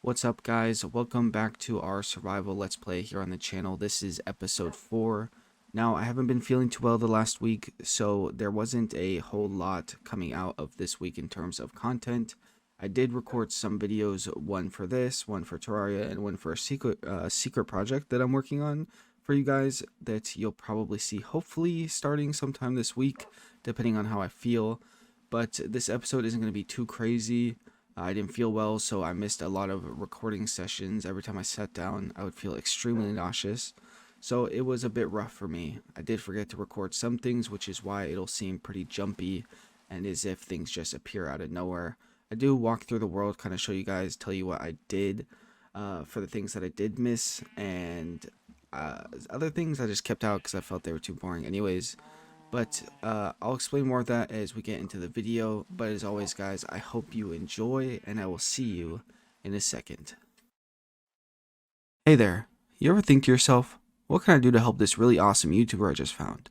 What's up, guys? Welcome back to our survival let's play here on the channel. This is episode 4. Now, I haven't been feeling too well the last week, so there wasn't a whole lot coming out of this week in terms of content. I did record some videos, one for this, one for Terraria, and one for a secret project that I'm working on for you guys that you'll probably see hopefully starting sometime this week, depending on how I feel. But this episode isn't going to be too crazy. I didn't feel well, so I missed a lot of recording sessions. Every time I sat down, I would feel extremely nauseous. So it was a bit rough for me. I did forget to record some things, which is why it'll seem pretty jumpy and as if things just appear out of nowhere. I do walk through the world, kind of show you guys, tell you what I did for the things that I did miss, and other things I just kept out because I felt they were too boring anyways. But I'll explain more of that as we get into the video. But as always, guys, I hope you enjoy, and I will see you in a second. Hey there, you ever think to yourself, what can I do to help this really awesome YouTuber I just found?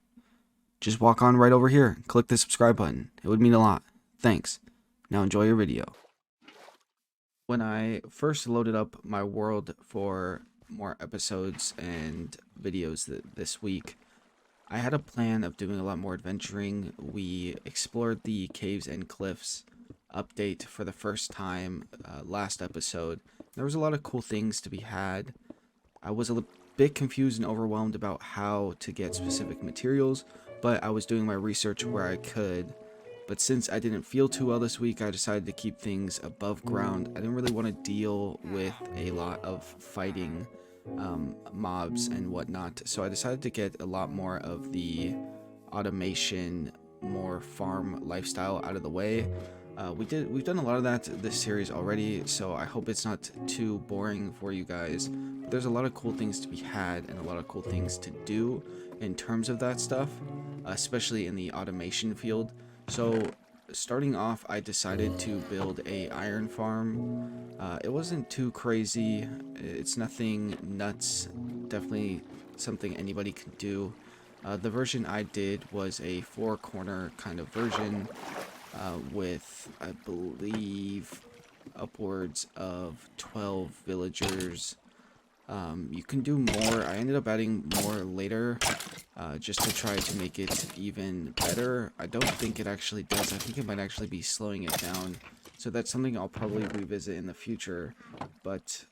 Just walk on right over here and click the subscribe button. It would mean a lot. Thanks. Now enjoy your video. When I first loaded up my world for more episodes and videos this week, I had a plan of doing a lot more adventuring. We explored the caves and cliffs update for the first time last episode. There was a lot of cool things to be had. I was a bit confused and overwhelmed about how to get specific materials, but I was doing my research where I could. But since I didn't feel too well this week, I decided to keep things above ground. I didn't really want to deal with a lot of fighting mobs and whatnot, so I decided to get a lot more of the automation, more farm lifestyle out of the way. We've done a lot of that this series already, so I hope it's not too boring for you guys. But there's a lot of cool things to be had and a lot of cool things to do in terms of that stuff, especially in the automation field. So starting off, I decided to build a iron farm. It wasn't too crazy. It's nothing nuts. Definitely something anybody can do. The version I did was a four-corner kind of version with, I believe, upwards of 12 villagers. You can do more. I ended up adding more later just to try to make it even better. I don't think it actually does. I think it might actually be slowing it down. So that's something I'll probably revisit in the future. But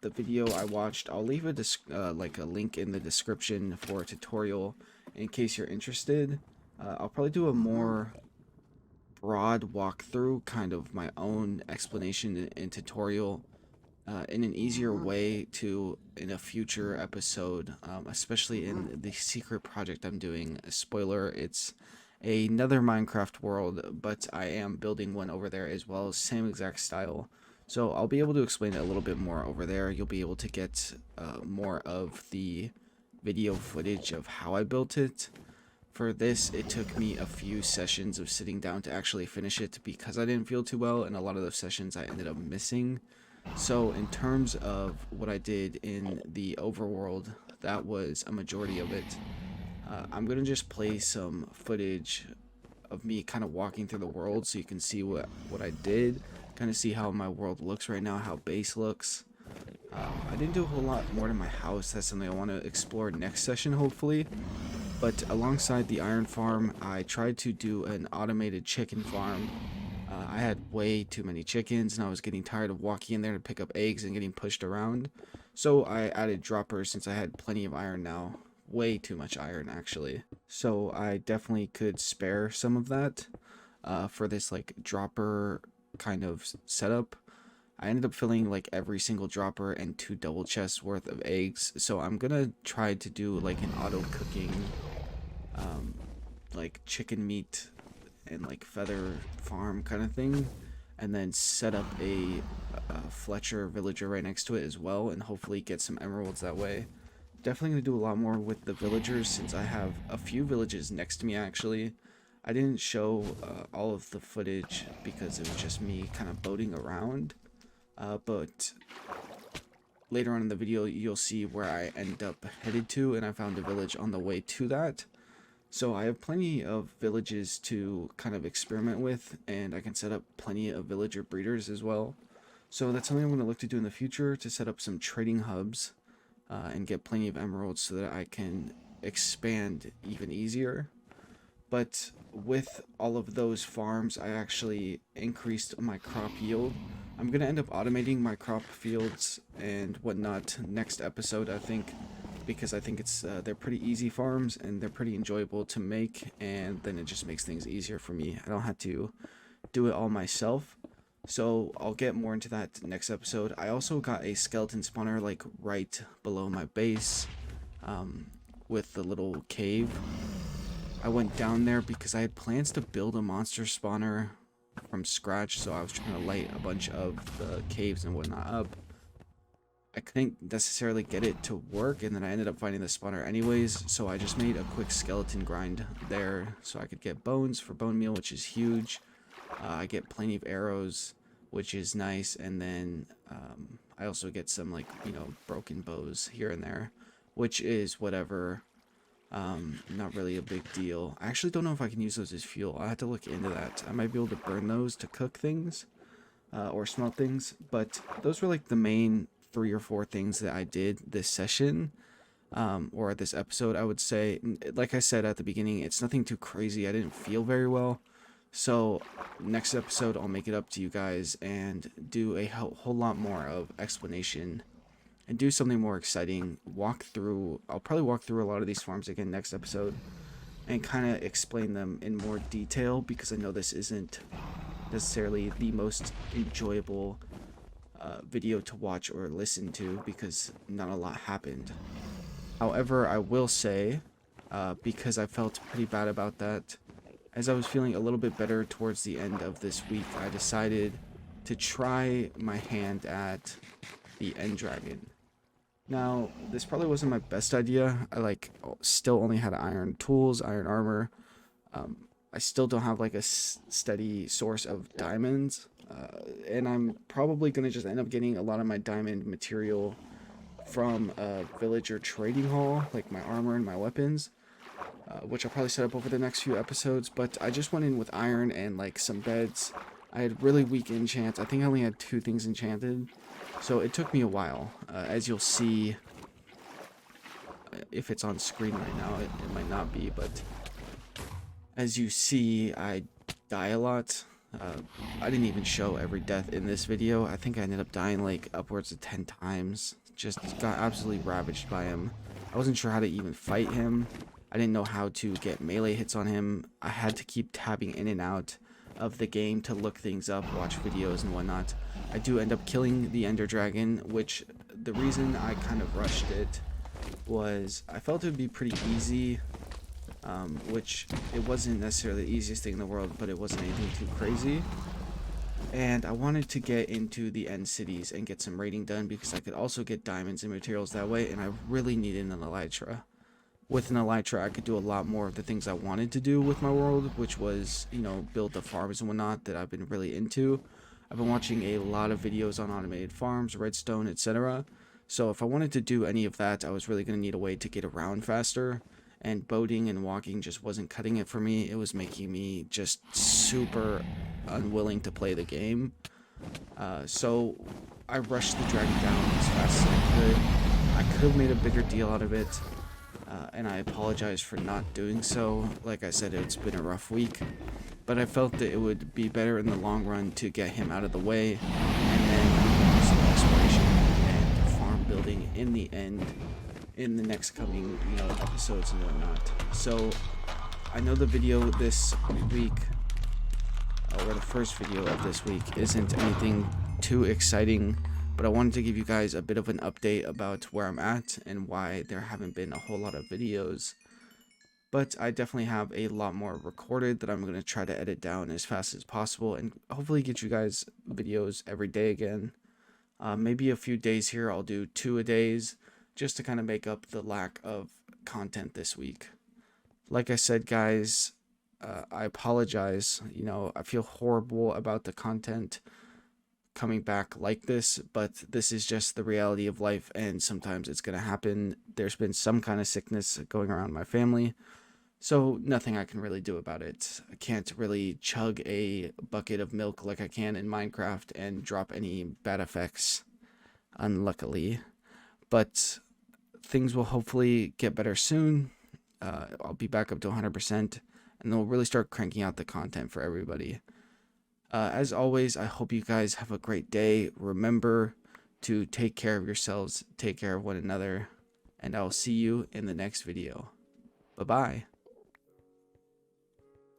the video I watched, I'll leave like a link in the description for a tutorial in case you're interested. I'll probably do a more broad walkthrough, kind of my own explanation and tutorial in an easier way in a future episode, especially in the secret project I'm doing. Spoiler, it's another Minecraft world, but I am building one over there as well, same exact style. So I'll be able to explain it a little bit more over there. You'll be able to get more of the video footage of how I built it. For this, it took me a few sessions of sitting down to actually finish it because I didn't feel too well, and a lot of those sessions I ended up missing. So in terms of what I did in the overworld, that was a majority of it. I'm going to just play some footage of me kind of walking through the world so you can see what I did, kind of see how my world looks right now, how base looks. I didn't do a whole lot more to my house. That's something I want to explore next session, hopefully. But alongside the iron farm, I tried to do an automated chicken farm. I had way too many chickens, and I was getting tired of walking in there to pick up eggs and getting pushed around. So I added droppers since I had plenty of iron now. Way too much iron, actually. So I definitely could spare some of that for this like dropper kind of setup. I ended up filling like every single dropper and 2 double chests worth of eggs. So I'm gonna try to do like an auto cooking like chicken meat and like feather farm kind of thing, and then set up a Fletcher villager right next to it as well, and hopefully get some emeralds that way. Definitely gonna do a lot more with the villagers since I have a few villages next to me. Actually, I didn't show all of the footage because it was just me kind of boating around, but later on in the video you'll see where I end up headed to, and I found a village on the way to that. So I have plenty of villages to kind of experiment with, and I can set up plenty of villager breeders as well. So that's something I'm going to look to do in the future, to set up some trading hubs and get plenty of emeralds so that I can expand even easier. But with all of those farms, I actually increased my crop yield. I'm going to end up automating my crop fields and whatnot next episode, I think, because I think it's they're pretty easy farms and they're pretty enjoyable to make, and then it just makes things easier for me. I don't have to do it all myself. So I'll get more into that next episode. I also got a skeleton spawner like right below my base, with the little cave. I went down there because I had plans to build a monster spawner from scratch, so I was trying to light a bunch of the caves and whatnot up. I couldn't necessarily get it to work, and then I ended up finding the spawner anyways, so I just made a quick skeleton grind there so I could get bones for bone meal, which is huge. I get plenty of arrows, which is nice, and then I also get some, like, you know, broken bows here and there, which is whatever. Not really a big deal. I actually don't know if I can use those as fuel. I have to look into that. I might be able to burn those to cook things or smelt things, but those were like the main 3 or 4 things that I did this session, or this episode, I would say. Like I said at the beginning, it's nothing too crazy. I didn't feel very well, so next episode I'll make it up to you guys and do a whole lot more of explanation and do something more exciting. I'll probably walk through a lot of these farms again next episode and kind of explain them in more detail, because I know this isn't necessarily the most enjoyable video to watch or listen to, because not a lot happened. However, I will say, because I felt pretty bad about that, as I was feeling a little bit better towards the end of this week, I decided to try my hand at the End Dragon. Now, this probably wasn't my best idea. I still only had iron tools, iron armor. I still don't have like a steady source of diamonds, and I'm probably gonna just end up getting a lot of my diamond material from a villager trading hall, like my armor and my weapons, which I'll probably set up over the next few episodes. But I just went in with iron and like some beds. I had really weak enchants. I think I only had 2 things enchanted. So it took me a while, as you'll see. If it's on screen right now, it might not be, but as you see, I die a lot. I didn't even show every death in this video. I think I ended up dying like upwards of 10 times. Just got absolutely ravaged by him. I wasn't sure how to even fight him. I didn't know how to get melee hits on him. I had to keep tabbing in and out of the game to look things up, watch videos and whatnot. I do end up killing the Ender Dragon, which the reason I kind of rushed it was I felt it would be pretty easy, which it wasn't necessarily the easiest thing in the world, but it wasn't anything too crazy. And I wanted to get into the end cities and get some raiding done, because I could also get diamonds and materials that way, and I really needed an elytra. With an elytra, I could do a lot more of the things I wanted to do with my world, which was, you know, build the farms and whatnot that I've been really into. I've been watching a lot of videos on automated farms, redstone, etc. So if I wanted to do any of that, I was really going to need a way to get around faster. And boating and walking just wasn't cutting it for me. It was making me just super unwilling to play the game. So I rushed the dragon down as fast as I could. I could have made a bigger deal out of it. And I apologize for not doing so. Like I said, it's been a rough week, but I felt that it would be better in the long run to get him out of the way, and then do some exploration and farm building in the end, in the next coming, you know, episodes and whatnot. So I know the video this week, or the first video of this week, isn't anything too exciting, but I wanted to give you guys a bit of an update about where I'm at and why there haven't been a whole lot of videos. But I definitely have a lot more recorded that I'm going to try to edit down as fast as possible and hopefully get you guys videos every day again. Maybe a few days here I'll do 2 a days, just to kind of make up the lack of content this week. Like I said, guys, I apologize. You know, I feel horrible about the content coming back like this, but this is just the reality of life, and sometimes it's going to happen. There's been some kind of sickness going around my family, So nothing I can really do about it. I can't really chug a bucket of milk like I can in Minecraft and drop any bad effects, unluckily. But things will hopefully get better soon. I'll be back up to 100%, and then we'll really start cranking out the content for everybody. As always, I hope you guys have a great day. Remember to take care of yourselves, take care of one another, and I'll see you in the next video. Bye-bye.